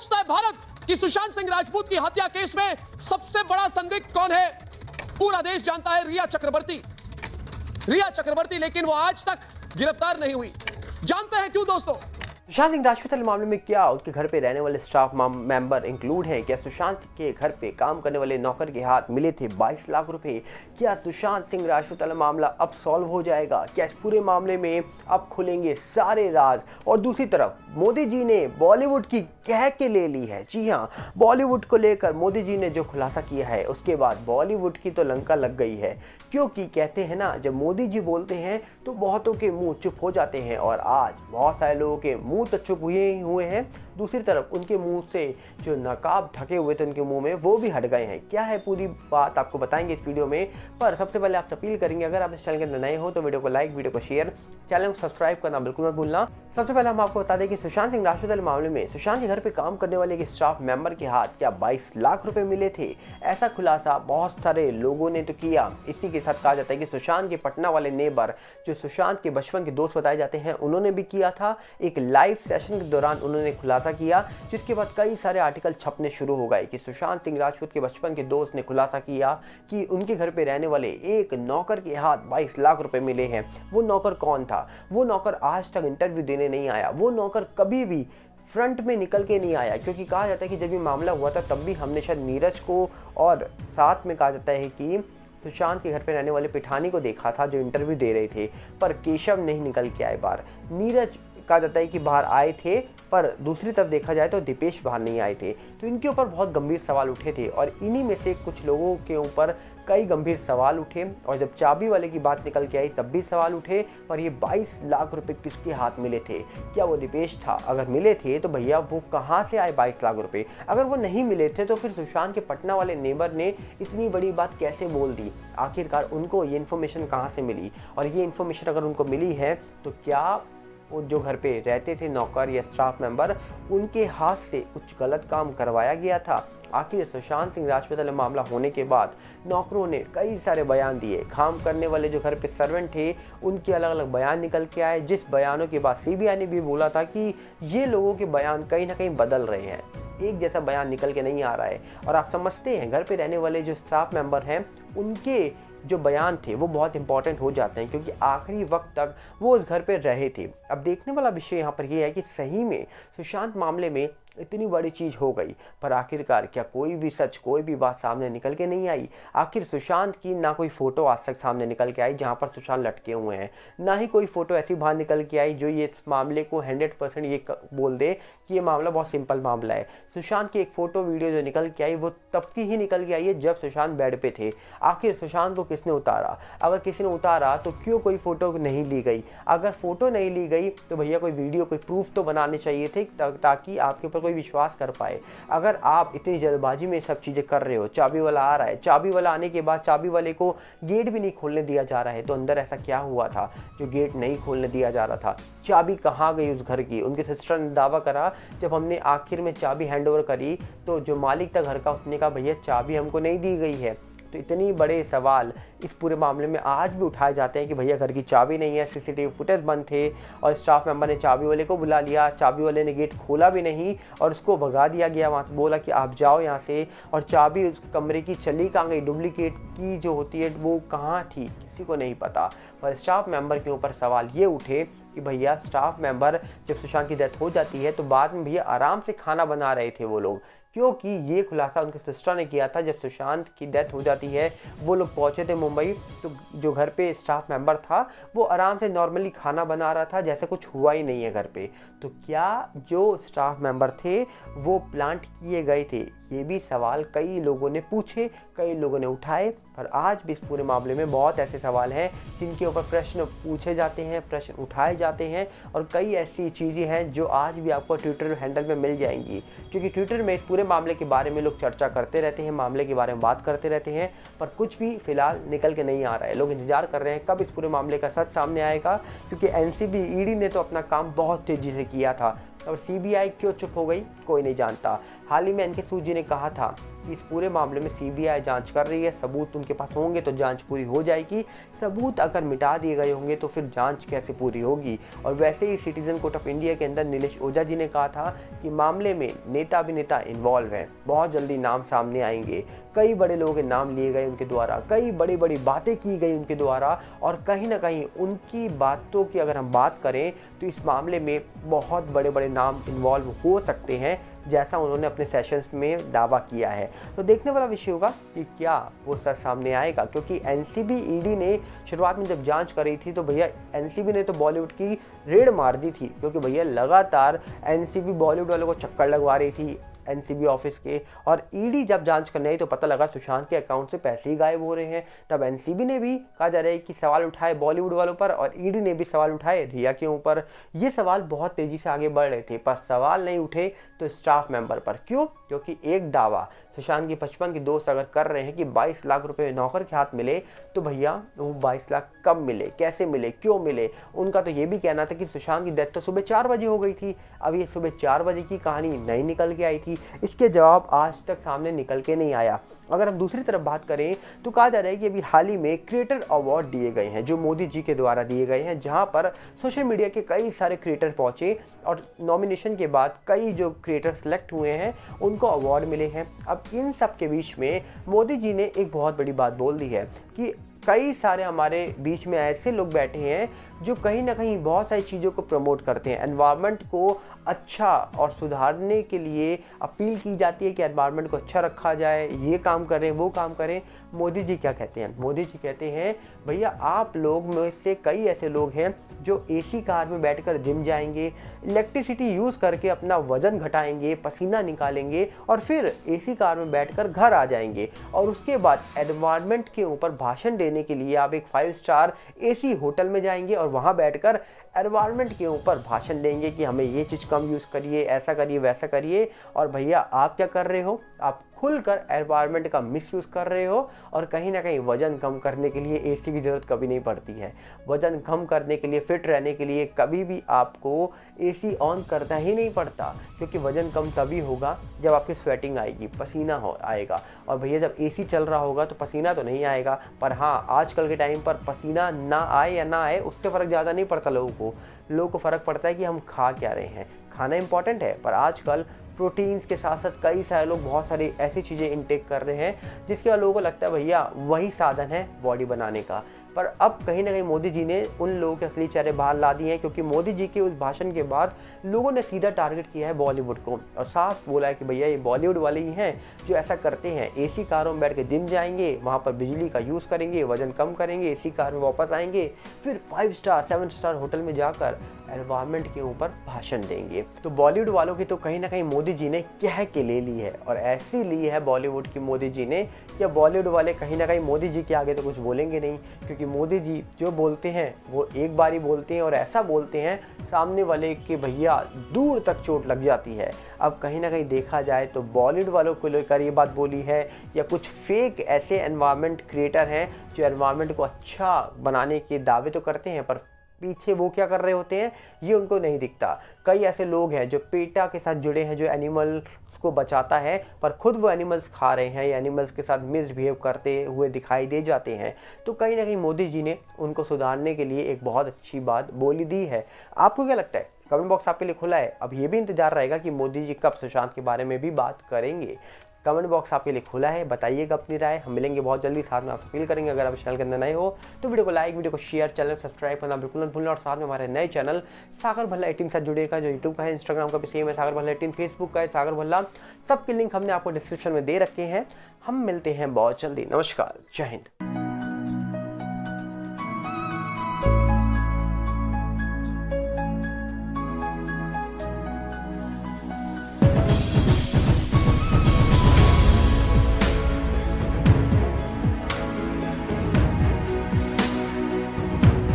पूछता है भारत कि सुशांत सिंह राजपूत की हत्या केस में सबसे बड़ा संदिग्ध कौन है? पूरा देश जानता है रिया चक्रवर्ती, लेकिन वो आज तक गिरफ्तार नहीं हुई। जानते हैं क्यों दोस्तों? सुशांत सिंह राजपूत मामले में क्या उनके घर पे रहने वाले स्टाफ मेंबर इंक्लूड हैं? क्या सुशांत के घर पे काम करने वाले नौकर के हाथ मिले थे 22 लाख रुपए? क्या सुशांत सिंह राजपूत मामला अब सॉल्व हो जाएगा? क्या इस पूरे मामले में अब खुलेंगे सारे राज? और दूसरी तरफ मोदी जी ने बॉलीवुड की कह के ले ली है। जी हाँ, बॉलीवुड को लेकर मोदी जी ने जो खुलासा किया है उसके बाद बॉलीवुड की तो लंका लग गई है। क्योंकि कहते हैं ना, जब मोदी जी बोलते हैं तो बहुतों के मुंह चुप हो जाते हैं, और आज बहुत सारे लोगों के मुंह तो चुप हुए हैं, दूसरी तरफ उनके मुंह से जो नकाब ढके हुए थे उनके मुंह में वो भी हट गए हैं। क्या है पूरी बात आपको बताएंगे इस वीडियो में। पर सबसे पहले आपसे अपील करेंगे, अगर आप इस चैनल के अंदर नए हो तो वीडियो को लाइक, वीडियो को शेयर, चैनल को सब्सक्राइब करना बिल्कुल मत भूलना। सबसे पहले हम आपको बता दें कि सुशांत सिंह राजपूत मामले में सुशांत के घर पे काम करने वाले एक स्टाफ मेंबर के हाथ क्या 22 लाख रुपए मिले थे? ऐसा खुलासा बहुत सारे लोगों ने तो किया। इसी के साथ कहा जाता है कि सुशांत के पटना वाले नेबर जो सुशांत के बचपन के दोस्त बताए जाते हैं उन्होंने भी किया था। एक लाइव सेशन के दौरान उन्होंने खुलासा किया, जिसके बाद कई सारे आर्टिकल छपने शुरू हो गए कि सुशांत सिंह राजपूत के बचपन के दोस्त ने खुलासा किया कि उनके घर पे रहने वाले एक नौकर के हाथ 22 लाख रुपए मिले हैं। वो नौकर कौन था? वो नौकर आज तक इंटरव्यू देने नहीं आया। वो नौकर कभी भी फ्रंट में निकल के नहीं आया, क्योंकि कहा जाता है कि जब ये मामला हुआ था तब भी हमने शायद नीरज को और साथ में कहा जाता है कि सुशांत के घर पे रहने वाले पिठानी को देखा था जो इंटरव्यू दे रहे थे, पर केशव नहीं निकल के आए बाहर। नीरज कहा जाता है कि बाहर आए थे, पर दूसरी तरफ देखा जाए तो दीपेश बाहर नहीं आए थे। तो इनके ऊपर बहुत गंभीर सवाल उठे थे, और इन्हीं में से कुछ लोगों के ऊपर कई गंभीर सवाल उठे। और जब चाबी वाले की बात निकल के आई तब भी सवाल उठे, पर ये 22 लाख रुपए किसके हाथ मिले थे? क्या वो दीपेश था? अगर मिले थे तो भैया वो कहाँ से आए 22 लाख रुपए? अगर वो नहीं मिले थे तो फिर सुशांत के पटना वाले नेबर ने इतनी बड़ी बात कैसे बोल दी? आखिरकार उनको ये इन्फॉर्मेशन कहाँ से मिली? और ये इन्फॉर्मेशन अगर उनको मिली है तो क्या वो जो घर पे रहते थे नौकर या स्टाफ मेंबर, उनके हाथ से कुछ गलत काम करवाया गया था? आखिर सुशांत सिंह राजपूत मामला होने के बाद नौकरों ने कई सारे बयान दिए। काम करने वाले जो घर पे सर्वेंट थे उनके अलग अलग बयान निकल के आए, जिस बयानों के बाद सीबीआई ने भी बोला था कि ये लोगों के बयान कहीं ना कहीं बदल रहे हैं, एक जैसा बयान निकल के नहीं आ रहा है। और आप समझते हैं घर पे रहने वाले जो स्टाफ मेंबर हैं उनके जो बयान थे वो बहुत इंपॉर्टेंट हो जाते हैं, क्योंकि आखिरी वक्त तक वो उस घर पे रहे थे। अब देखने वाला विषय यहाँ पर ये है कि सही में सुशांत मामले में इतनी बड़ी चीज़ हो गई, पर आखिरकार क्या कोई भी सच, कोई भी बात सामने निकल के नहीं आई? आखिर सुशांत की ना कोई फ़ोटो आज तक सामने निकल के आई जहाँ पर सुशांत लटके हुए हैं, ना ही कोई फ़ोटो ऐसी बाहर निकल के आई जो ये इस मामले को 100% ये बोल दे कि ये मामला बहुत सिंपल मामला है। सुशांत की एक फ़ोटो वीडियो जो निकल के आई वो तब की ही निकल के आई है जब सुशांत बेड पे थे। आखिर सुशांत को किसने उतारा? अगर किसी ने उतारा तो क्यों कोई फ़ोटो नहीं ली गई? अगर फ़ोटो नहीं ली गई तो भैया कोई वीडियो, कोई प्रूफ तो बनाने चाहिए थे ताकि आपके ऊपर कोई विश्वास कर पाए। अगर आप इतनी जल्दबाजी में सब चीज़ें कर रहे हो, चाबी वाला आ रहा है, चाबी वाला आने के बाद चाबी वाले को गेट भी नहीं खोलने दिया जा रहा है, तो अंदर ऐसा क्या हुआ था जो गेट नहीं खोलने दिया जा रहा था? चाबी कहाँ गई उस घर की? उनके सिस्टर ने दावा करा जब हमने आखिर में चाबी हैंडओवर करी तो जो मालिक था घर का उसने कहा भैया चाबी हमको नहीं दी गई है। तो इतनी बड़े सवाल इस पूरे मामले में आज भी उठाए जाते हैं कि भैया घर की चाबी नहीं है, सीसीटीवी फुटेज बंद थे और स्टाफ मेंबर ने चाबी वाले को बुला लिया, चाबी वाले ने गेट खोला भी नहीं और उसको भगा दिया गया वहाँ से, बोला कि आप जाओ यहाँ से। और चाबी उस कमरे की चली कहाँ गई? डुप्लीकेट की जो होती है वो कहाँ थी? किसी को नहीं पता। पर स्टाफ मेंबर के ऊपर सवाल ये उठे कि भैया स्टाफ मेंबर जब सुशांत की डेथ हो जाती है तो बाद में भैया आराम से खाना बना रहे थे वो लोग, क्योंकि ये खुलासा उनके सिस्टर ने किया था। जब सुशांत की डेथ हो जाती है वो लोग पहुंचे थे मुंबई, तो जो घर पे स्टाफ मेंबर था वो आराम से नॉर्मली खाना बना रहा था जैसे कुछ हुआ ही नहीं है घर पे। तो क्या जो स्टाफ मेंबर थे वो प्लांट किए गए थे? ये भी सवाल कई लोगों ने पूछे, कई लोगों ने उठाए, पर आज भी इस पूरे मामले में बहुत ऐसे सवाल हैं जिनके ऊपर प्रश्न पूछे जाते हैं, प्रश्न उठाए जाते हैं, और कई ऐसी चीज़ें हैं जो आज भी आपको ट्विटर हैंडल में मिल जाएंगी, क्योंकि ट्विटर में इस पूरे मामले के बारे में लोग चर्चा करते रहते हैं, मामले के बारे में बात करते रहते हैं, पर कुछ भी फिलहाल निकल के नहीं आ रहा है। लोग इंतजार कर रहे हैं कब इस पूरे मामले का सच सामने आएगा, क्योंकि एनसीबी, ईडी ने तो अपना काम बहुत तेज़ी से किया था, और सीबीआई क्यों चुप हो गई, कोई नहीं जानता। हाल ही में एनके सूद जी ने कहा था कि इस पूरे मामले में सीबीआई जांच कर रही है, सबूत उनके पास होंगे तो जांच पूरी हो जाएगी, सबूत अगर मिटा दिए गए होंगे तो फिर जांच कैसे पूरी होगी। और वैसे ही सिटीजन कोर्ट ऑफ इंडिया के अंदर नीलेश ओझा जी ने कहा था कि मामले में नेता अभिनेता इन्वॉल्व हैं, बहुत जल्दी नाम सामने आएंगे। कई बड़े लोगों के नाम लिए गए उनके द्वारा, कई बड़ी बड़ी बातें की गई उनके द्वारा, और कहीं ना कहीं उनकी बातों की अगर हम बात करें तो इस मामले में बहुत बड़े बड़े नाम इन्वॉल्व हो सकते हैं, जैसा उन्होंने अपने सेशंस में दावा किया है। तो देखने वाला विषय होगा कि क्या वो सच सामने आएगा, क्योंकि एनसीबी ईडी ने शुरुआत में जब जांच करी थी तो भैया एनसीबी ने तो बॉलीवुड की रेड मार दी थी, क्योंकि भैया लगातार एनसीबी बॉलीवुड वालों को चक्कर लगवा रही थी एनसीबी ऑफिस के। और ईडी जब जांच करने आई तो पता लगा सुशांत के अकाउंट से पैसे ही गायब हो रहे हैं। तब एनसीबी ने भी कहा जा रहा है कि सवाल उठाए बॉलीवुड वालों पर, और ईडी ने भी सवाल उठाए रिया के ऊपर। ये सवाल बहुत तेजी से आगे बढ़ रहे थे, पर सवाल नहीं उठे तो स्टाफ मेंबर पर। क्यों? क्योंकि एक दावा सुशांत की 55 के दोस्त अगर कर रहे हैं कि 22 लाख रुपए नौकर के हाथ मिले, तो भैया वो 22 लाख कब मिले, कैसे मिले, क्यों मिले। उनका तो ये भी कहना था कि सुशांत की डेथ तो सुबह 4 बजे हो गई थी। अब ये सुबह 4 बजे की कहानी नहीं निकल के आई थी, इसके जवाब आज तक सामने निकल के नहीं आया। अगर हम दूसरी तरफ बात करें तो कहा जा रहा है कि अभी हाल ही में क्रिएटर अवार्ड दिए गए हैं, जो मोदी जी के द्वारा दिए गए हैं, जहां पर सोशल मीडिया के कई सारे क्रिएटर पहुंचे और नॉमिनेशन के बाद कई जो क्रिएटर सेलेक्ट हुए हैं उनको अवार्ड मिले हैं। अब इन सब के बीच में मोदी जी ने एक बहुत बड़ी बात बोल दी है कि कई सारे हमारे बीच में ऐसे लोग बैठे हैं जो कहीं ना कहीं बहुत सारी चीज़ों को प्रमोट करते हैं। एनवायरनमेंट को अच्छा और सुधारने के लिए अपील की जाती है कि एनवायरनमेंट को अच्छा रखा जाए, ये काम करें, वो काम करें। मोदी जी क्या कहते हैं? मोदी जी कहते हैं भैया आप लोग में से कई ऐसे लोग हैं जो एसी कार में बैठकर जिम जाएंगे, इलेक्ट्रिसिटी यूज़ करके अपना वजन घटाएंगे, पसीना निकालेंगे और फिर एसी कार में बैठकर घर आ जाएंगे, और उसके बाद एनवायरनमेंट के ऊपर भाषण देने के लिए आप एक 5 स्टार एसी होटल में जाएंगे और वहाँ बैठकर एनवायरनमेंट के ऊपर भाषण देंगे कि हमें ये चीज़ कम यूज़ करिए, ऐसा करिए, वैसा करिए। और भैया आप क्या कर रहे हो? आप खुलकर एनवायरनमेंट का मिसयूज़ कर रहे हो, और कहीं ना कहीं वजन कम करने के लिए एसी की ज़रूरत कभी नहीं पड़ती है। वजन कम करने के लिए, फिट रहने के लिए कभी भी आपको एसी ऑन करना ही नहीं पड़ता, क्योंकि वजन कम तभी होगा जब आपकी स्वेटिंग आएगी, पसीना आएगा। और भैया जब एसी चल रहा होगा तो पसीना तो नहीं आएगा, पर हाँ आजकल के टाइम पर पसीना ना आए या ना आए उससे फ़र्क ज़्यादा नहीं पड़ता लोगों को फ़र्क पड़ता है कि हम खा क्या रहे हैं। खाना इंपॉर्टेंट है, पर आजकल प्रोटीन्स के साथ साथ कई सारे लोग बहुत सारी ऐसी चीज़ें इनटेक कर रहे हैं जिसके बाद लोगों को लगता है भैया वही साधन है बॉडी बनाने का। पर अब कहीं ना कहीं मोदी जी ने उन लोगों के असली चेहरे बाहर ला दिए हैं, क्योंकि मोदी जी के उस भाषण के बाद लोगों ने सीधा टारगेट किया है बॉलीवुड को, और साफ बोला है कि भैया ये बॉलीवुड वाले ही हैं जो ऐसा करते हैं, एसी कारों में बैठ के जिम जाएंगे, वहाँ पर बिजली का यूज़ करेंगे, वजन कम करेंगे, एसी कार में वापस आएंगे, फिर 5 स्टार 7 स्टार होटल में जाकर एनवायरनमेंट के ऊपर भाषण देंगे। तो बॉलीवुड वालों की तो कहीं ना कहीं मोदी जी ने कह के ले ली है, और ऐसी ली है बॉलीवुड की मोदी जी ने कि बॉलीवुड वाले कहीं ना कहीं मोदी जी के आगे तो कुछ बोलेंगे नहीं, क्योंकि मोदी जी जो बोलते हैं वो एक बार ही बोलते हैं, और ऐसा बोलते हैं सामने वाले के भैया दूर तक चोट लग जाती है। अब कहीं ना कहीं देखा जाए तो बॉलीवुड वालों को लेकर ये बात बोली है, या कुछ फेक ऐसे एनवायरनमेंट क्रिएटर हैं जो एनवायरनमेंट को अच्छा बनाने के दावे तो करते हैं, पर पीछे वो क्या कर रहे होते हैं ये उनको नहीं दिखता। कई ऐसे लोग हैं जो पेटा के साथ जुड़े हैं, जो एनिमल्स को बचाता है, पर खुद वो एनिमल्स खा रहे हैं या एनिमल्स के साथ मिसबिहेव करते हुए दिखाई दे जाते हैं। तो कहीं ना कहीं मोदी जी ने उनको सुधारने के लिए एक बहुत अच्छी बात बोली दी है। आपको क्या लगता है? कमेंट बॉक्स आपके लिए खुला है। अब ये भी इंतजार रहेगा कि मोदी जी कब सुशांत के बारे में भी बात करेंगे। कमेंट बॉक्स आपके लिए खुला है, बताइएगा अपनी राय। हम मिलेंगे बहुत जल्दी, साथ में आपसे अपील करेंगे अगर आप चैनल के अंदर नए हो तो वीडियो को लाइक, वीडियो को शेयर, चैनल सब्सक्राइब करना बिल्कुल मत भूलना, और साथ में हमारे नए चैनल सागर भल्ला 18 के साथ जुड़ेगा, जो यूट्यूब का है, इंस्टाग्राम का भी सेम है सागर भल्ला 18, फेसबुक का है सागर भल्ला। सबके लिंक हमने आपको डिस्क्रिप्शन में दे रखे हैं। हम मिलते हैं बहुत जल्दी। नमस्कार, जय हिंद।